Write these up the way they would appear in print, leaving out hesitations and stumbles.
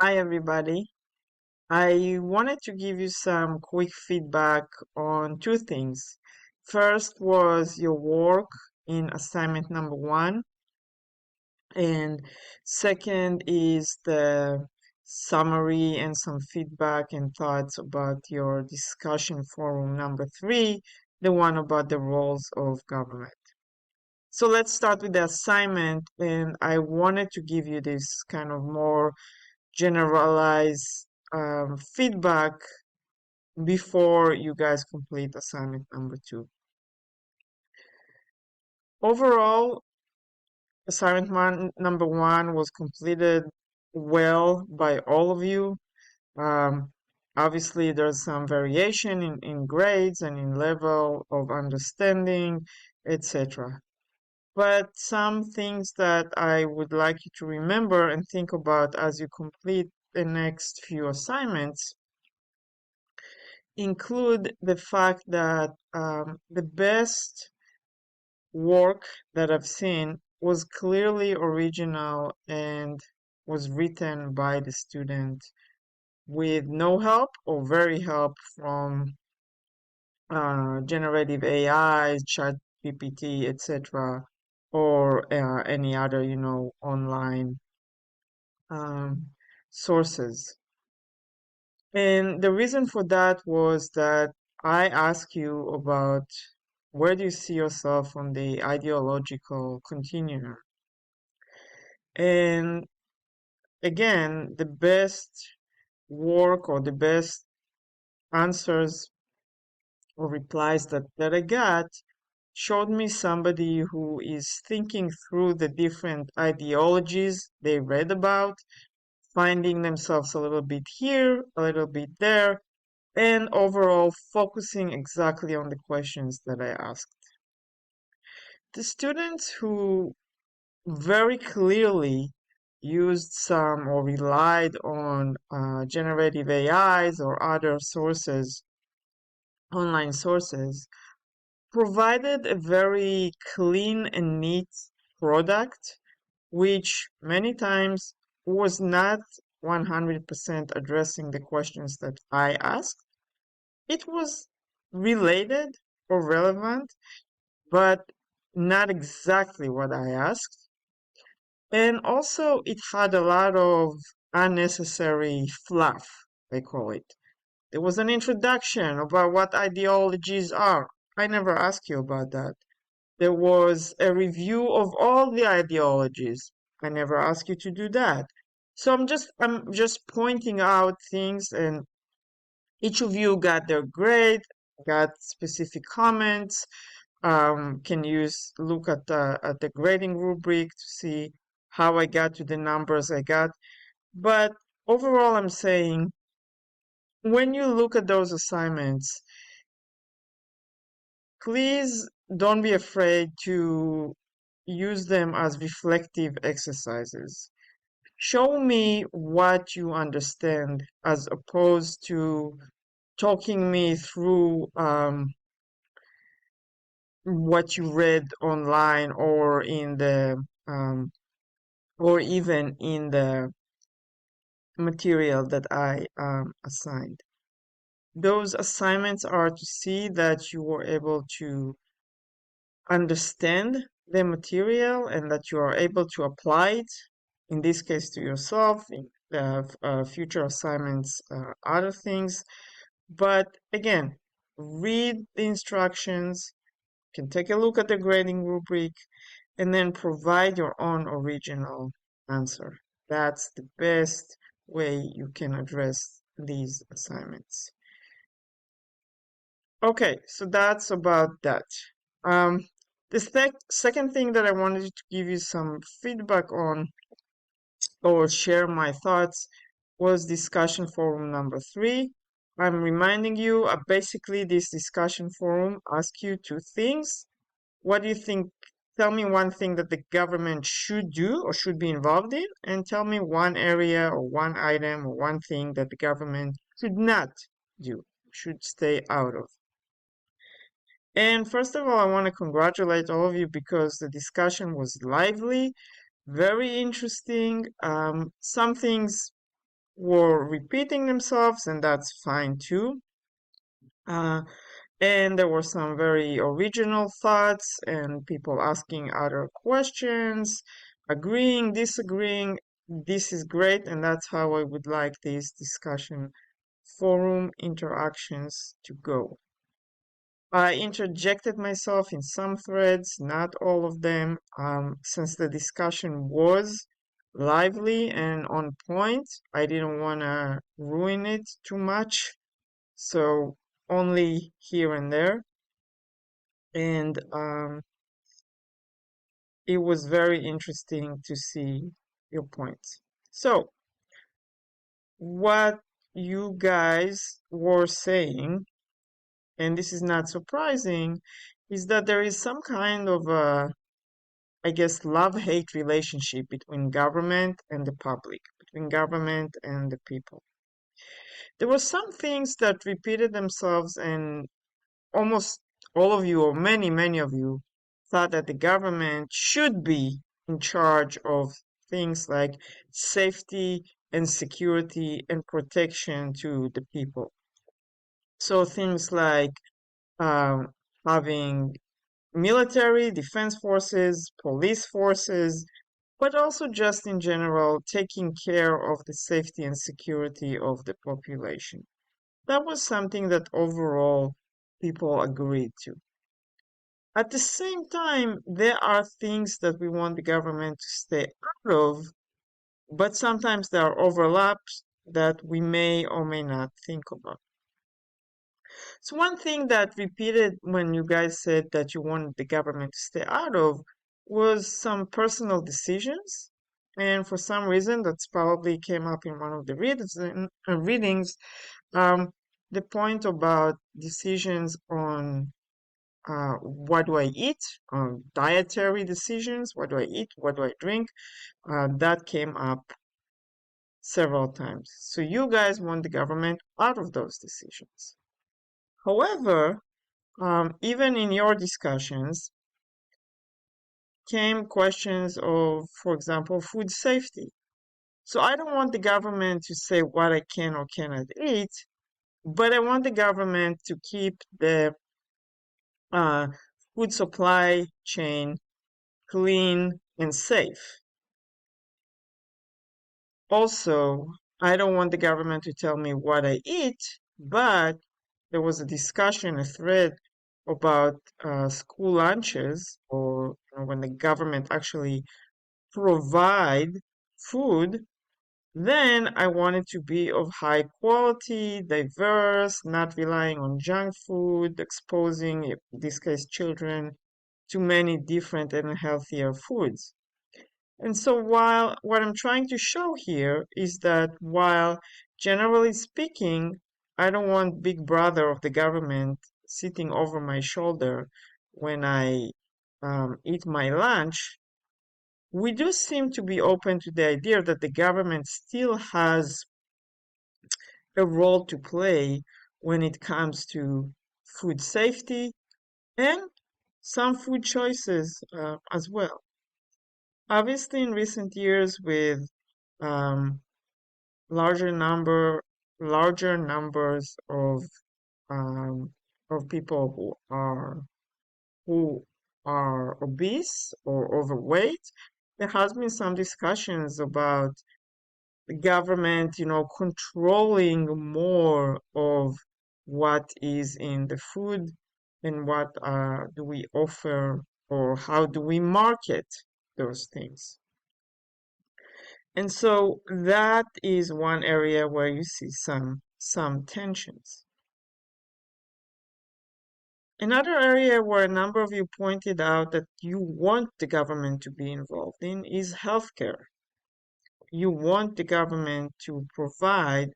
Hi, everybody. I wanted to give you some quick feedback on two things. First was your work in assignment number one, and second is the summary and some feedback and thoughts about your discussion forum number three, the one about the roles of government. So let's start with the assignment, and I wanted to give you this kind of more generalized feedback before you guys complete assignment number two. Overall, number one was completed well by all of you. Um, Obviously, there's some variation in grades and in level of understanding, etc. But some things that I would like you to remember and think about as you complete the next few assignments include the fact that the best work that I've seen was clearly original and was written by the student with no help or very help from generative AI, chat GPT, etc., or any other, online um, sources. And the reason for that was that I asked you about where do you see yourself on the ideological continuum? And again, the best work or the best answers or replies that I got showed me somebody who is thinking through the different ideologies they read about, finding themselves a little bit here, a little bit there, and overall focusing exactly on the questions that I asked. The students who very clearly used some or relied on generative AIs or other sources, online sources, provided a very clean and neat product, which many times was not 100% addressing the questions that I asked. It was related or relevant, but not exactly what I asked. And also, it had a lot of unnecessary fluff, they call it. There was an introduction about what ideologies are. I never asked you about that. There was a review of all the ideologies. I never asked you to do that. So I'm just pointing out things, and each of you got their grade, got specific comments, can use look at the grading rubric to see how I got to the numbers I got. But overall, I'm saying when you look at those assignments, please don't be afraid to use them as reflective exercises. Show me what you understand as opposed to talking me through what you read online or in the or even in the material that I assigned. Those assignments are to see that you were able to understand the material and that you are able to apply it, in this case to yourself, in future assignments, other things. But again, read the instructions, can take a look at the grading rubric, and then provide your own original answer. That's the best way you can address these assignments. Okay, so that's about that. Um, the second thing that I wanted to give you some feedback on or share my thoughts was discussion forum number three. I'm reminding you, basically this discussion forum asks you two things. What do you think? Tell me one thing that the government should do or should be involved in, and tell me one area or one item or one thing that the government should not do, should stay out of. And first of all, I want to congratulate all of you because the discussion was lively, very interesting. Some things were repeating themselves, and that's fine too. And there were some very original thoughts and people asking other questions, agreeing, disagreeing. This is great, and that's how I would like these discussion forum interactions to go. I interjected myself in some threads, not all of them, since the discussion was lively and on point. I didn't want to ruin it too much, so only here and there. And it was very interesting to see your points. So, what you guys were saying, and this is not surprising, is that there is some kind of a, I guess, love-hate relationship between government and the public, between government and the people. There were some things that repeated themselves, and almost all of you, or many of you, thought that the government should be in charge of things like safety and security and protection to the people. So things like um, having military, defense forces, police forces, but also just in general, taking care of the safety and security of the population. That was something that overall people agreed to. At the same time, there are things that we want the government to stay out of, but sometimes there are overlaps that we may or may not think about. So one thing that repeated when you guys said that you wanted the government to stay out of was some personal decisions. And for some reason, that's probably came up in one of the readings, um, the point about decisions on what do I eat, dietary decisions, what do I eat, what do I drink, that came up several times. So you guys want the government out of those decisions. However, even in your discussions came questions of, for example, food safety. So I don't want the government to say what I can or cannot eat, but I want the government to keep the uh, food supply chain clean and safe. Also, I don't want the government to tell me what I eat, but there was a discussion, a thread about school lunches, or when the government actually provide food, then I want it to be of high quality, diverse, not relying on junk food, exposing, in this case, children to many different and healthier foods. And so while what I'm trying to show here is that while generally speaking, I don't want big brother of the government sitting over my shoulder when I eat my lunch, we do seem to be open to the idea that the government still has a role to play when it comes to food safety and some food choices as well. Obviously, in recent years, with um, larger number, larger numbers um, of people who are obese or overweight, there has been some discussions about the government, controlling more of what is in the food and what do we offer or how do we market those things. And so that is one area where you see some tensions. Another area where a number of you pointed out that you want the government to be involved in is healthcare. You want the government to provide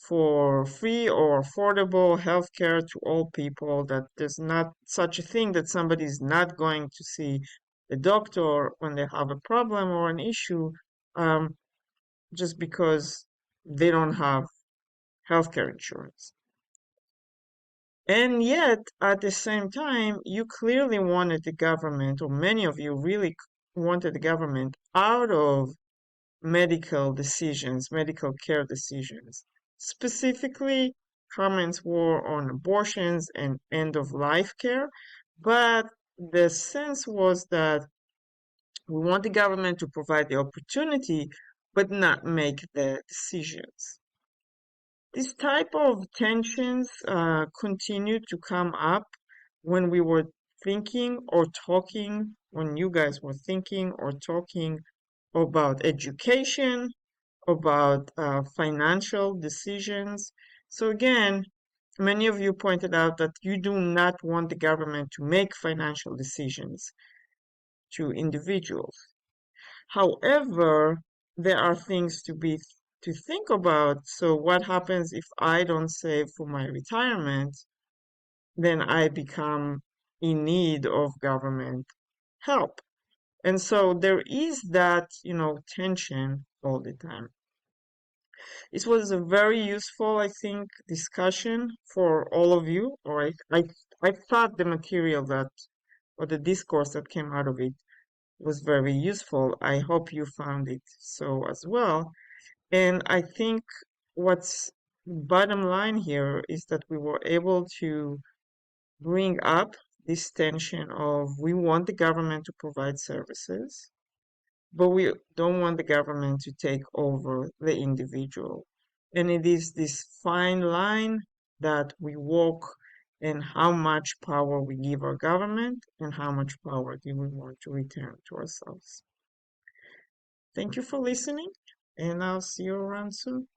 for free or affordable healthcare to all people, that there's not such a thing that somebody is not going to see the doctor when they have a problem or an issue, just because they don't have healthcare insurance. And yet, at the same time, you clearly wanted the government, or many of you really wanted the government out of medical decisions, medical care decisions. Specifically, comments were on abortions and end-of-life care, but the sense was that we want the government to provide the opportunity, but not make the decisions. This type of tensions continued to come up when we were thinking or talking, when you guys were thinking or talking about education, about financial decisions. So again, many of you pointed out that you do not want the government to make financial decisions to individuals. However, there are things to think about. So what happens if I don't save for my retirement? Then I become in need of government help. And so there is that, tension all the time. This was a very useful, I think, discussion for all of you, or I thought the material or the discourse that came out of it was very useful. I hope you found it so as well. And I think what's bottom line here is that we were able to bring up this tension of we want the government to provide services, but we don't want the government to take over the individual. And it is this fine line that we walk and how much power we give our government and how much power do we want to return to ourselves. Thank you for listening, and I'll see you around soon.